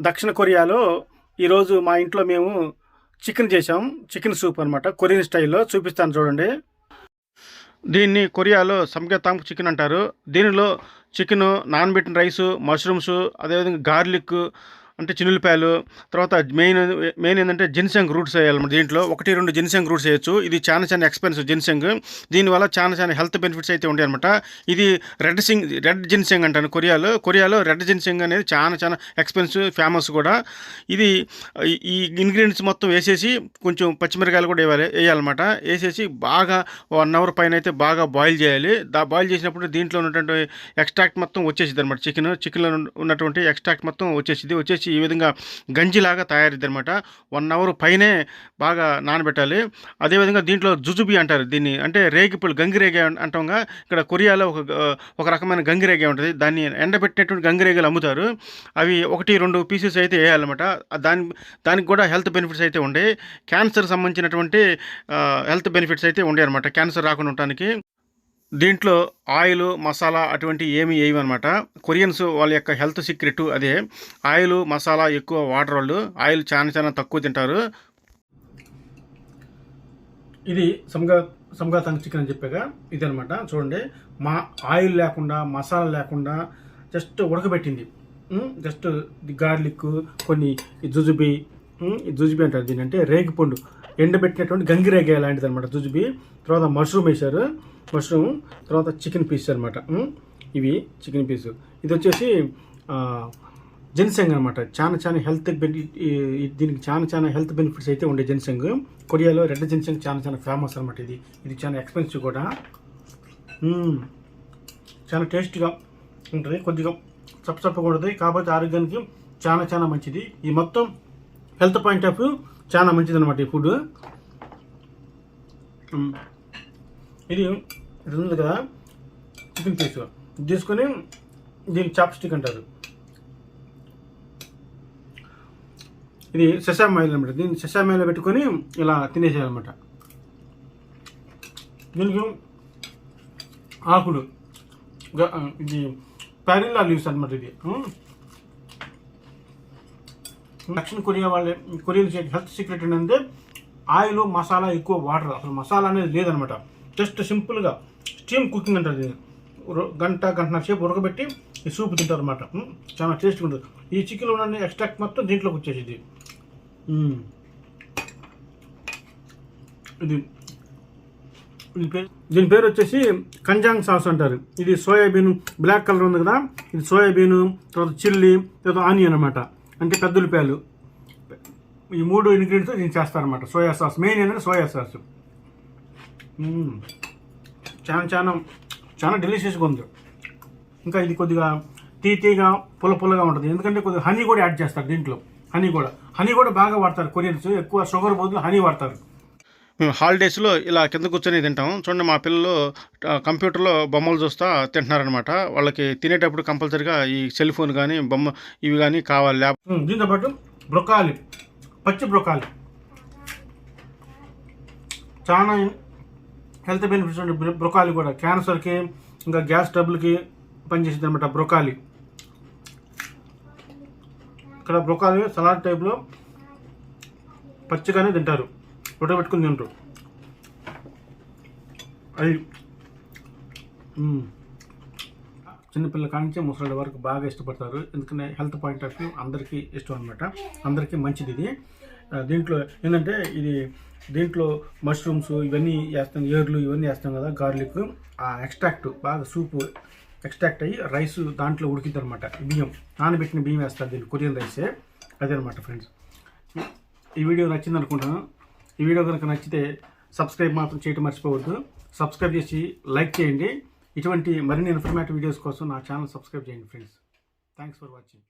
దక్షిణ కొరియాలో ఈరోజు మా ఇంట్లో మేము చికెన్ చేసాం. చికెన్ సూప్ అనమాట, కొరియన్ స్టైల్లో చూపిస్తాను చూడండి. దీన్ని కొరియాలో సమ్గ్యతాంగ్ చికెన్ అంటారు. దీనిలో చికెను, నానబెట్టిన రైసు, మష్రూమ్స్, అదేవిధంగా గార్లిక్ అంటే చిన్నులపాయలు, తర్వాత మెయిన్ ఏంటంటే జిన్సెంగ్ రూట్స్ వేయాలన్నమాట. దీంట్లో 1-2 జిన్సెంగ్ రూట్స్ వేయచ్చు. ఇది చాలా ఎక్స్పెన్సివ్ జిన్సెంగ్. దీనివల్ల చాలా హెల్త్ బెనిఫిట్స్ అయితే ఉంటాయి అనమాట. ఇది రెడ్ జిన్సెంగ్ అంటాను కొరియాలో రెడ్ జిన్సెంగ్ అనేది చాలా ఎక్స్పెన్సివ్, ఫేమస్ కూడా. ఇది ఈ ఇంగ్రీడియంట్స్ మొత్తం వేసేసి కొంచెం పచ్చిమిరకాయలు కూడా వేయాలన్నమాట. వేసేసి బాగా 1 అవర్ పైన అయితే బాగా బాయిల్ చేయాలి. బాయిల్ చేసినప్పుడు దీంట్లో ఉన్నటువంటి ఎక్స్ట్రాక్ట్ మొత్తం వచ్చేసింది అనమాట. చికెన్లో ఉన్నటువంటి ఎక్స్ట్రాక్ట్ మొత్తం వచ్చేసి ఈ విధంగా గంజిలాగా తయారైంది అనమాట. 1 అవర్ పైనే బాగా నానబెట్టాలి. అదేవిధంగా దీంట్లో జుజుబి అంటారు దీన్ని, అంటే రేగిపళ్ళు, గంగిరేగే అంటాంగా. ఇక్కడ కొరియాలో ఒక రకమైన గంగిరేగే ఉంటుంది. దాన్ని ఎండబెట్టినటువంటి గంగిరేగలు అమ్ముతారు. అవి 1-2 పీసెస్ అయితే వేయాలన్నమాట. దానికి కూడా హెల్త్ బెనిఫిట్స్ అయితే ఉండే, క్యాన్సర్ సంబంధించినటువంటి హెల్త్ బెనిఫిట్స్ అయితే ఉండే అనమాట, క్యాన్సర్ రాకుండా ఉండటానికి. దీంట్లో ఆయిల్, మసాలా అటువంటి ఏమి వేయమన్నమాట. కొరియన్స్ వాళ్ళ యొక్క హెల్త్ సీక్రెట్ అదే. ఆయిల్, మసాలా ఎక్కువ వాటర్. వాళ్ళు ఆయిల్ చాలా తక్కువ తింటారు. ఇది సమ్గ్యతాంగ్ చికెన్ అని చెప్పాగా, ఇది అనమాట. చూడండి, ఆయిల్ లేకుండా, మసాలా లేకుండా జస్ట్ ఉడకబెట్టింది. జస్ట్ గార్లిక్, కొన్ని జుజుబి అంటారు దీని, అంటే రేగిపండు, ఎండబెట్టినటువంటి గంగిరేగే లాంటిది అనమాట జుజుబి. తర్వాత మష్రూమ్ వేశారు, తర్వాత చికెన్ పీస్ అనమాట. ఇవి చికెన్ పీసు. ఇది వచ్చేసి జిన్సెంగ్ అనమాట. చాలా హెల్త్ దీనికి చాలా హెల్త్ బెనిఫిట్స్ అయితే ఉండే జిన్సెంగ్. కొరియాలో రెడ్ జిన్సెంగ్ చాలా ఫేమస్ అనమాట. ఇది చాలా ఎక్స్పెన్సివ్ కూడా. చాలా టేస్ట్గా ఉంటుంది, కొద్దిగా చప్పగా ఉంటుంది, కాకపోతే ఆరోగ్యానికి చాలా మంచిది. ఈ మొత్తం హెల్త్ పాయింట్ ఆఫ్ వ్యూ చాలా మంచిది అనమాట ఈ ఫుడ్. ఇది ఉంది కదా చికెన్ పీస్, తీసుకొని దీన్ని చాప్ స్టిక్ అంటారు. ఇది సెసామ్ ఆయిల్ అనమాట. దీన్ని సెసామ్ ఆయిల్ పెట్టుకొని ఇలా తినేసేయాలన్నమాట. దీనికి ఆకులు, ఇది ప్యారిల్లా లీవ్స్ అనమాట. ఇది దక్షిణ కొరియా కొరియన్ హెల్త్ సీక్రెట్ ఏంటంటే ఆయిల్, మసాలా, ఎక్కువ వాటర్. అసలు మసాలా అనేది లేదనమాట. జస్ట్ సింపుల్గా స్టీమ్ కుకింగ్ అంటారు. ఇది గంటన్నర సేపు ఉడకబెట్టి ఈ సూప్ తింటారు అనమాట. చాలా టేస్ట్గా ఉంటుంది. ఈ చికెన్లో ఉన్న ఎక్స్ట్రాక్ట్ మొత్తం దీంట్లోకి వచ్చేసింది. దీని పేరు వచ్చేసి కంజాంగ్ సాస్ అంటారు. ఇది సోయాబీన్, బ్లాక్ కలర్ ఉంది కదా, ఇది సోయాబీన్, తర్వాత చిల్లీ, తర్వాత ఆనియన్ అనమాట, అంటే పెద్దలపాయలు. ఈ 3 ఇంగ్రీడియంట్స్ దీన్ని చేస్తారనమాట. సోయా సాస్ మెయిన్ ఏంటంటే సోయా సాస్. చాలా డెలిషియస్గా ఉంది. ఇంకా ఇది కొద్దిగా తీగా పుల్లగా ఉంటుంది, ఎందుకంటే కొద్దిగా హనీ కూడా యాడ్ చేస్తారు దీంట్లో. హనీ కూడా బాగా వాడతారు కొరియన్స్. ఎక్కువ షుగర్ బదులు హనీ వాడతారు. మేము హాలిడేస్లో ఇలా కింద కూర్చొని తింటాం. చూడండి, మా పిల్లలు కంప్యూటర్లో బొమ్మలు చూస్తూ తింటున్నారనమాట. వాళ్ళకి తినేటప్పుడు కంపల్సరీగా ఈ సెల్ ఫోన్ కానీ బొమ్మ ఇవి కానీ కావాలి. దీంతో పాటు బ్రొకాలి, పచ్చి బ్రొకాలి, చాలా హెల్త్ బెనిఫిట్స్ ఉంటాయి. బ్రొకాలి కూడా క్యాన్సర్కి, ఇంకా గ్యాస్ ట్రబుల్కి పనిచేసింది అనమాట బ్రొకాలి. ఇక్కడ బ్రొకాలి సలాడ్ టైప్లో పచ్చిగానే తింటారు, ఉడకబెట్టుకుని తింటారు. అది చిన్నపిల్లల కానించి ముసలి వరకు బాగా ఇష్టపడతారు, ఎందుకంటే హెల్త్ పాయింట్ ఆఫ్ వ్యూ అందరికీ ఇష్టం అనమాట, అందరికీ మంచిది ఇది. దీంట్లో ఏంటంటే దీంట్లో మష్రూమ్స్ ఇవన్నీ వేస్తాం, ఏర్లు ఇవన్నీ వేస్తాం కదా, గార్లిక్, ఆ ఎక్స్ట్రాక్ట్ బాగా సూపు ఎక్స్ట్రాక్ట్ అయ్యి రైస్ దాంట్లో ఉడికిద్ది అనమాట. బియ్యం, నానబెట్టిన బియ్యం వేస్తారు దీన్ని, కొరియన్ రైసే అదే అనమాట. ఫ్రెండ్స్, ఈ వీడియో నచ్చింది అనుకుంటాను. ఈ వీడియో కనుక నచ్చితే సబ్స్క్రైబ్ మాత్రం చేయడం మర్చిపోవద్దు. సబ్స్క్రైబ్ చేసి లైక్ చేయండి. ఇటువంటి మరిన్ని ఇన్ఫర్మేటివ్ వీడియోస్ కోసం నా ఛానల్ సబ్స్క్రైబ్ చేయండి ఫ్రెండ్స్. Thanks for watching.